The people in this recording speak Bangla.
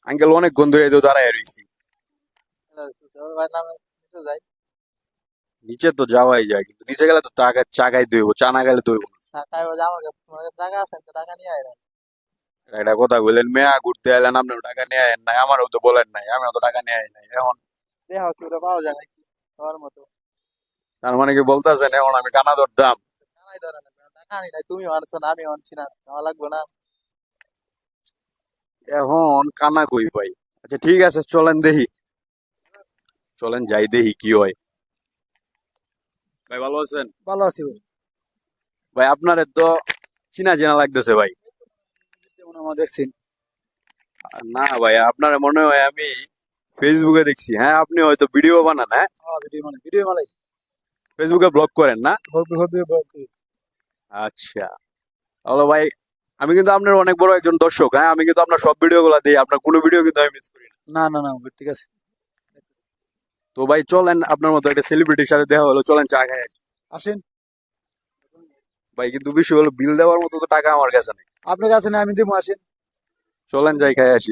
আঙ্কেল অনেক গন্ধ এই তো দাঁড়ায় রয়েছি। ভাই নামে নিচে যাই। নিচে তো যাওয়াই যায়, কিন্তু নিচে গেলে তো টাকা চা খাইতে হইব, চা না খাইলে তো হইব না। টাকা এবার আমার কাছে তোমার কাছে টাকা আছে তো টাকা নিয়ে আয় না। এটা কথা বললেন, মেয়া ঘুরতে এলেন, আপনার টাকা নিয়ে আয়েন নাই, আমারও তো বলেন নাই, আমিও তো টাকা নিয়ে আই নাই এখন। দেখো কি ওটা পাওয়া যায় নাকি তোমার মতো। তার মানে কি বলতেছেন এখন আমি কানা ধরতাম? টাকাই ধরে না, টাকা আনি নাই, তুমি আনছো না আমি আনছি না, নেওয়া লাগবে না। এখন কানা কই পাই? আচ্ছা ঠিক আছে, চলেন দেখি, চলেন যাই দেখি কি হয়। ভাই ভালো আছেন? ভালো আছি ভাই। ভাই আপনার তো চিনা চিনা লাগতেছে ভাই। যেমন আমার দেখছেন। না ভাই, আপনার মনে হয় আমি ফেসবুকে দেখছি। হ্যাঁ, আপনি হয়তো ভিডিও বানান, হ্যাঁ? হ্যাঁ ভিডিও মানে ফেসবুকে ব্লগ করেন না? হবে। আচ্ছা, হলো ভাই, আমি কিন্তু আপনার অনেক বড় একজন দর্শক। হ্যাঁ, আমি কিন্তু আপনার সব ভিডিও গুলা দিই, আপনার কোনো ভিডিও কিন্তু আমি মিস করি না। না ঠিক আছে। তো ভাই চলেন, আপনার মতো একটা সেলিব্রিটির সাথে দেখা হলো, চলেন চা খাই আসি। আসেন। ভাই কিন্তু বিষয় হলো, বিল দেওয়ার মতো তো টাকা আমার কাছে নেই। আপনার কাছে না আমি দেবো, আসেন। চলেন যাই খাই আসি।